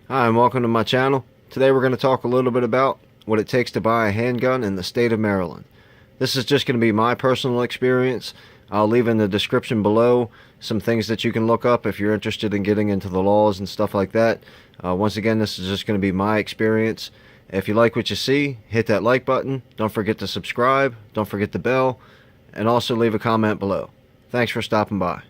Hi, and welcome to my channel. Today we're going to talk a little bit about what it takes to buy a handgun in the state of Maryland. This is just going to be my personal experience. I'll leave in the description below some things that you can look up if you're interested in getting into the laws and stuff like that. Once again, this is just going to be my experience. If you like what you see, hit that like button. Don't forget to subscribe. Don't forget the bell. And also leave a comment below. Thanks for stopping by.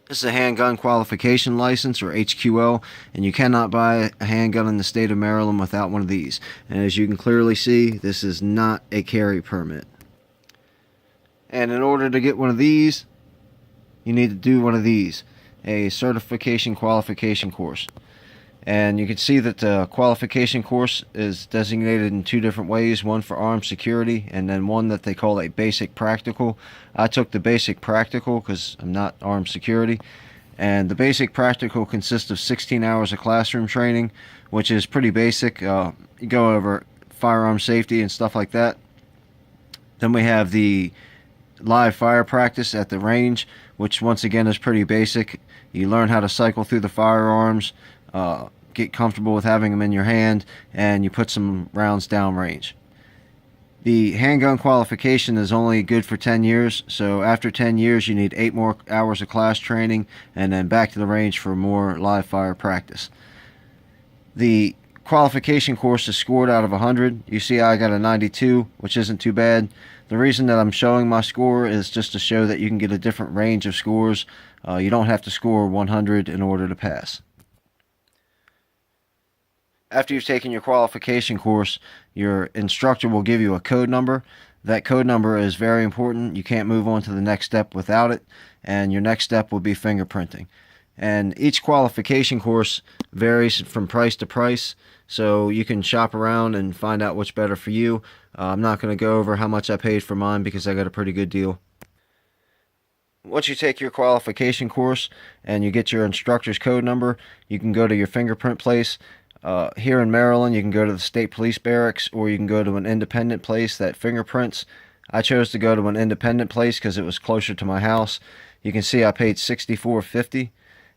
This is a handgun qualification license, or HQL, and you cannot buy a handgun in the state of Maryland without one of these. And as you can clearly see, this is not a carry permit. And in order to get one of these, you need to do one of these, a certification qualification course. And you can see that the qualification course is designated in two different ways, one for armed security and then one that they call a basic practical. I took the basic practical because I'm not armed security, and the basic practical consists of 16 hours of classroom training, which is pretty basic. You go over firearm safety and stuff like that. Then we have the live fire practice at the range, which once again is pretty basic. You learn how to cycle through the firearms, get comfortable with having them in your hand, and you put some rounds downrange. The handgun qualification is only good for 10 years, so after 10 years you need 8 more hours of class training and then back to the range for more live fire practice. The qualification course is scored out of 100. You see I got a 92, which isn't too bad. The reason that I'm showing my score is just to show that you can get a different range of scores. You don't have to score 100 in order to pass. After you've taken your qualification course, your instructor will give you a code number. That code number is very important. You can't move on to the next step without it, and your next step will be fingerprinting. And each qualification course varies from price to price, so you can shop around and find out what's better for you. I'm not going to go over how much I paid for mine because I got a pretty good deal. Once you take your qualification course and you get your instructor's code number, you can go to your fingerprint place. Here in Maryland, you can go to the state police barracks, or you can go to an independent place that fingerprints. I chose to go to an independent place because it was closer to my house. You can see I paid $64.50.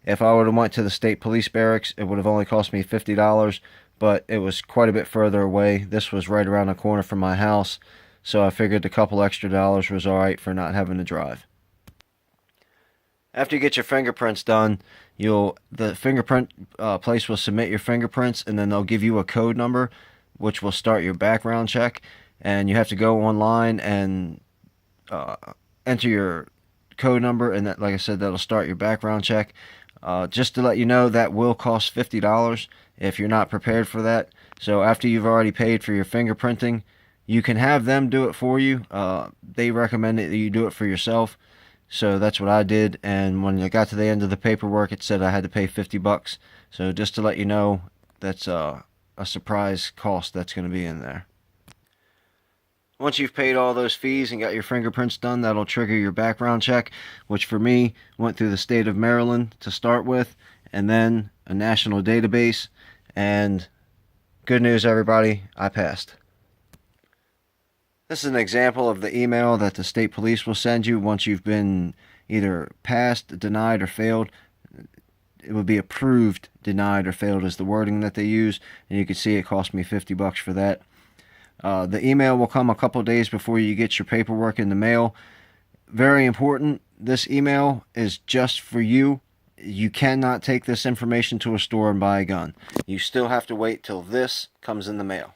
If I would have went to the state police barracks, it would have only cost me $50, but it was quite a bit further away. This was right around the corner from my house, so I figured a couple extra dollars was alright for not having to drive. After you get your fingerprints done, the fingerprint place will submit your fingerprints, and then they'll give you a code number, which will start your background check. And you have to go online and enter your code number, and that, like I said, that'll start your background check. Just to let you know, that will cost $50 if you're not prepared for that. So after you've already paid for your fingerprinting, you can have them do it for you. They recommend that you do it for yourself. So that's what I did, and when I got to the end of the paperwork, it said I had to pay $50. So just to let you know, that's a surprise cost that's going to be in there. Once you've paid all those fees and got your fingerprints done, that'll trigger your background check, which for me went through the state of Maryland to start with, and then a national database. And good news, everybody, I passed. This is an example of the email that the state police will send you once you've been either passed, denied, or failed. It would be approved, denied, or failed is the wording that they use, and you can see it cost me $50 for that. The email will come a couple days before you get your paperwork in the mail. Very important, this email is just for you. You cannot take this information to a store and buy a gun. You still have to wait till this comes in the mail.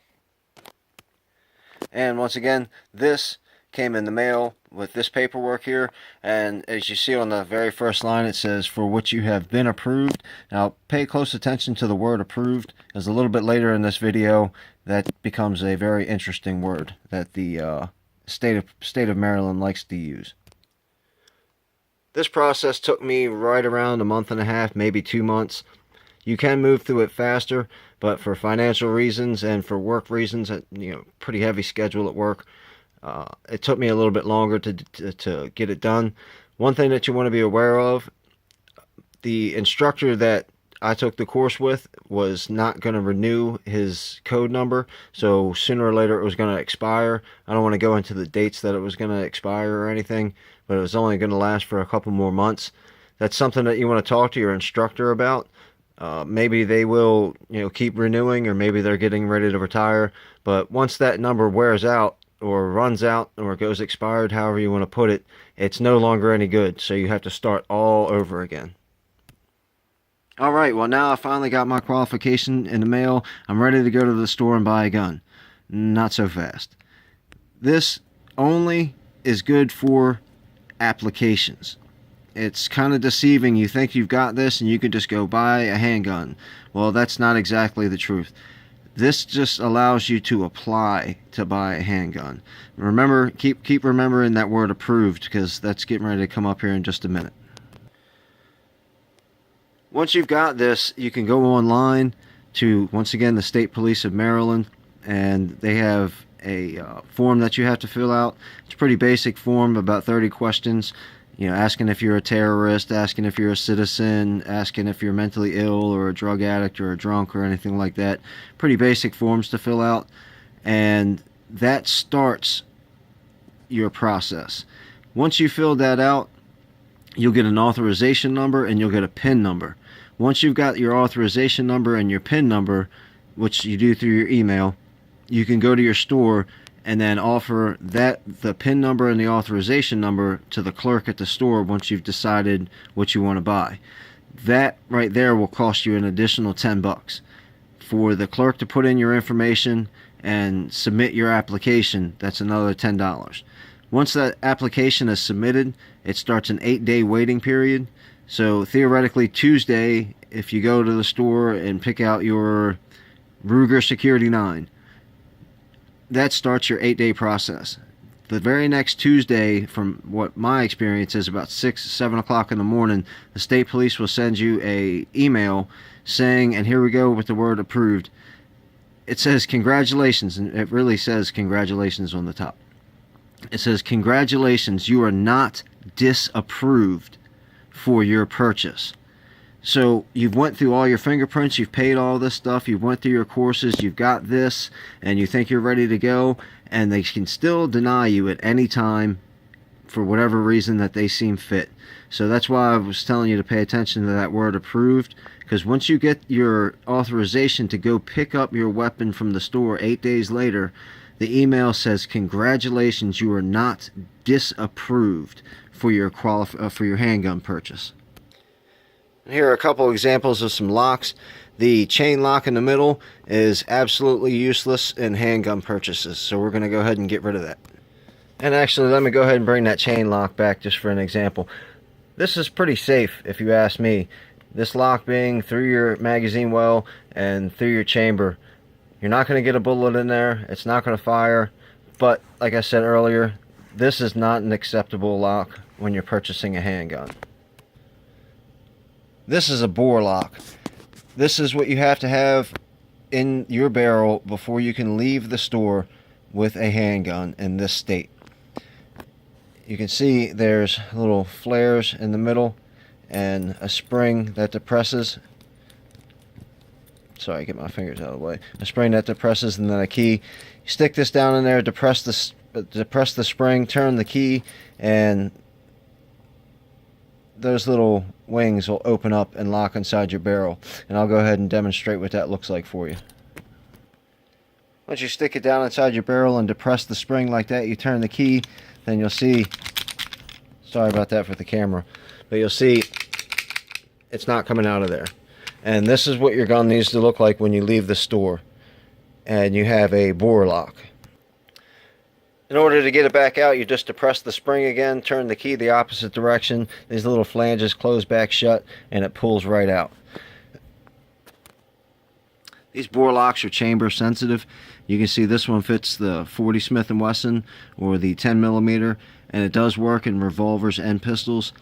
And once again, this came in the mail with this paperwork here, and as you see on the very first line, it says, "For which you have been approved." Now pay close attention to the word approved, as a little bit later in this video that becomes a very interesting word that the state of Maryland likes to use. This process took me right around a month and a half, maybe 2 months. You can move through it faster, but for financial reasons and for work reasons, pretty heavy schedule at work, it took me a little bit longer to get it done. One thing that you want to be aware of, the instructor that I took the course with was not going to renew his code number, so sooner or later it was going to expire. I don't want to go into the dates that it was going to expire or anything, but it was only going to last for a couple more months. That's something that you want to talk to your instructor about. Maybe they will, keep renewing, or maybe they're getting ready to retire. But once that number wears out or runs out or goes expired, however you want to put it, it's no longer any good. So you have to start all over again. All right, well, now I finally got my qualification in the mail. I'm ready to go to the store and buy a gun. Not so fast. This only is good for applications. It's kind of deceiving. You think you've got this and you can just go buy a handgun. Well, that's not exactly the truth. This just allows you to apply to buy a handgun. Remember, keep remembering that word approved, because that's getting ready to come up here in just a minute. Once you've got this, you can go online to, once again, the State Police of Maryland, and they have a form that you have to fill out. It's a pretty basic form, about 30 questions. Asking if you're a terrorist, asking if you're a citizen, asking if you're mentally ill or a drug addict or a drunk or anything like that. Pretty basic forms to fill out, and that starts your process. Once you fill that out, you'll get an authorization number and you'll get a PIN number. Once you've got your authorization number and your PIN number, which you do through your email, you can go to your store and then offer the PIN number and the authorization number to the clerk at the store once you've decided what you want to buy. That right there will cost you an additional $10. For the clerk to put in your information and submit your application, that's another $10. Once that application is submitted, it starts an 8-day waiting period. So theoretically, Tuesday, if you go to the store and pick out your Ruger Security 9, that starts your 8-day process. The very next Tuesday, from what my experience is, about 6-7 o'clock in the morning, the state police will send you a email saying, and here we go with the word approved, it says congratulations, and it really says congratulations on the top. It says, congratulations, you are not disapproved for your purchase. So you've went through all your fingerprints, you've paid all this stuff, you've went through your courses, you've got this, and you think you're ready to go, and they can still deny you at any time for whatever reason that they seem fit. So that's why I was telling you to pay attention to that word approved, because once you get your authorization to go pick up your weapon from the store 8 days later, the email says, congratulations, you are not disapproved for your handgun purchase. Here are a couple examples of some locks. The chain lock in the middle is absolutely useless in handgun purchases, so we're going to go ahead and get rid of that. And actually, let me go ahead and bring that chain lock back just for an example. This is pretty safe, if you ask me. This lock being through your magazine well and through your chamber. You're not going to get a bullet in there. It's not going to fire. But, like I said earlier, this is not an acceptable lock when you're purchasing a handgun. This is a bore lock. This is what you have to have in your barrel before you can leave the store with a handgun in this state. You can see there's little flares in the middle and a spring that depresses. Sorry, get my fingers out of the way. A spring that depresses, and then a key. You stick this down in there, depress the spring, turn the key, and those little wings will open up and lock inside your barrel. And I'll go ahead and demonstrate what that looks like for you. Once you stick it down inside your barrel and depress the spring like that, you turn the key, then you'll see, sorry about that for the camera, but you'll see it's not coming out of there. And this is what your gun needs to look like when you leave the store and you have a bore lock. In order to get it back out, you just depress the spring again, turn the key the opposite direction. These little flanges close back shut, and it pulls right out. These bore locks are chamber sensitive. You can see this one fits the 40 Smith & Wesson or the 10mm, and it does work in revolvers and pistols.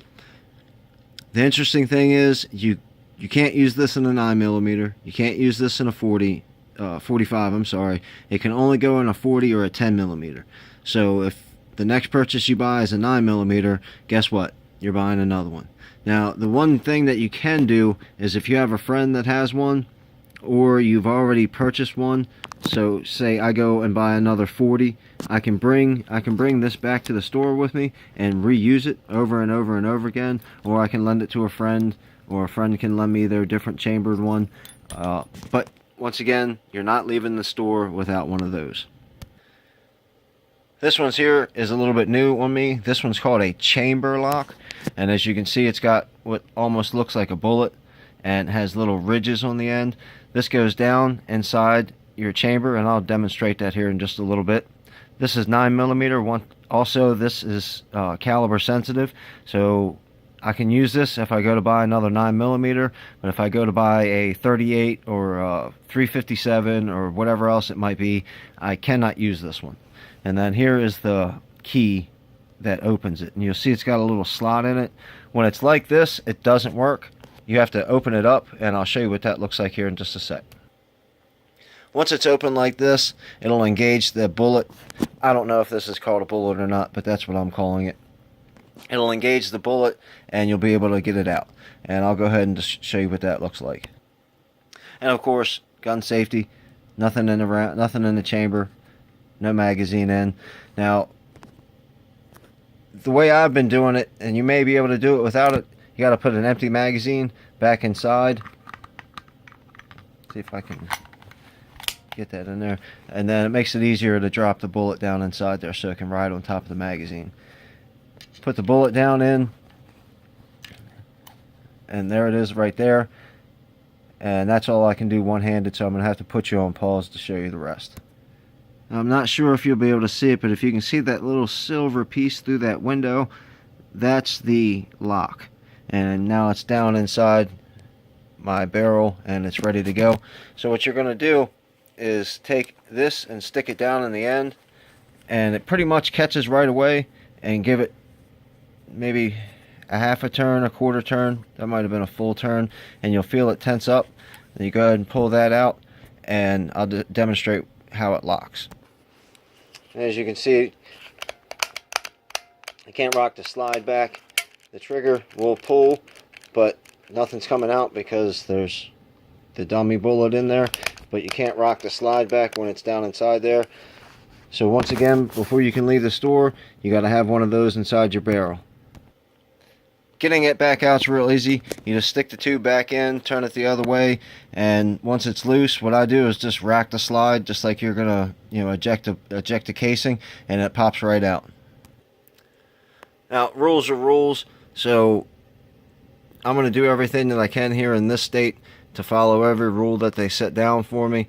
The interesting thing is you can't use this in a 9mm. You can't use this in a 45, I'm sorry. It can only go in a 40 or a 10mm. So if the next purchase you buy is a 9mm, guess what? You're buying another one. Now, the one thing that you can do is if you have a friend that has one, or you've already purchased one, so say I go and buy another 40, I can bring this back to the store with me and reuse it over and over and over again, or I can lend it to a friend or a friend can lend me their different chambered one. But once again, you're not leaving the store without one of those. This one's here is a little bit new on me. This one's called a chamber lock, and as you can see, it's got what almost looks like a bullet and has little ridges on the end. This goes down inside your chamber, and I'll demonstrate that here in just a little bit. This is 9mm. Also, this is caliber sensitive, so I can use this if I go to buy another 9mm, but if I go to buy a 38 or 357 or whatever else it might be, I cannot use this one. And then here is the key that opens it, and you'll see it's got a little slot in it. When it's like this, it doesn't work. You have to open it up, and I'll show you what that looks like here in just a sec. Once it's open like this, it'll engage the bullet. I don't know if this is called a bullet or not, but that's what I'm calling it. It'll engage the bullet, and you'll be able to get it out. And I'll go ahead and just show you what that looks like. And of course, gun safety, nothing in the chamber, no magazine in. Now, the way I've been doing it, and you may be able to do it without it, you got to put an empty magazine back inside. See if I can get that in there, and then it makes it easier to drop the bullet down inside there so it can ride on top of the magazine. Put the bullet down in, and there it is right there, and that's all I can do one-handed, so I'm gonna have to put you on pause to show you the rest. I'm not sure if you'll be able to see it, but if you can see that little silver piece through that window, that's the lock. And now it's down inside my barrel and it's ready to go. So what you're going to do is take this and stick it down in the end, and it pretty much catches right away, and give it maybe a half a turn, a quarter turn, that might have been a full turn, and you'll feel it tense up. Then you go ahead and pull that out, and I'll demonstrate how it locks. As you can see, I can't rock the slide back. The trigger will pull, but nothing's coming out because there's the dummy bullet in there, but you can't rock the slide back when it's down inside there. So once again, before you can leave the store, you got to have one of those inside your barrel. Getting it back out is real easy. You just stick the tube back in, turn it the other way, and once it's loose, what I do is just rack the slide just like you're gonna, eject a casing, and it pops right out. Now, rules are rules, so I'm gonna do everything that I can here in this state to follow every rule that they set down for me.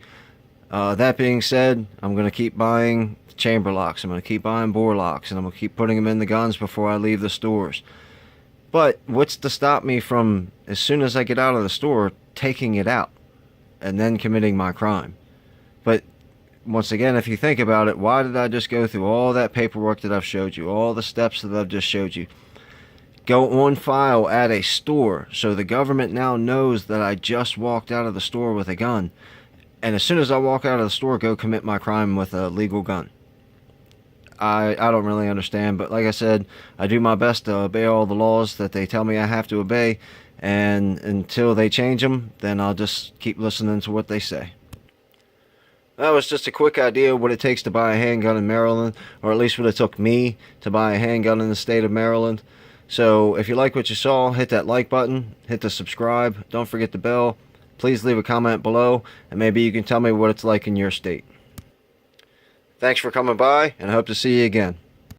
That being said, I'm gonna keep buying chamber locks, I'm gonna keep buying bore locks, and I'm gonna keep putting them in the guns before I leave the stores. But what's to stop me from, as soon as I get out of the store, taking it out and then committing my crime? But once again, if you think about it, why did I just go through all that paperwork that I've showed you, all the steps that I've just showed you? Go on file at a store, so the government now knows that I just walked out of the store with a gun, and as soon as I walk out of the store, go commit my crime with a legal gun. I don't really understand, but like I said, I do my best to obey all the laws that they tell me I have to obey, and until they change them, then I'll just keep listening to what they say. That was just a quick idea of what it takes to buy a handgun in Maryland, or at least what it took me to buy a handgun in the state of Maryland. So if you like what you saw, hit that like button, hit the subscribe, don't forget the bell. Please leave a comment below, and maybe you can tell me what it's like in your state. Thanks for coming by, and I hope to see you again.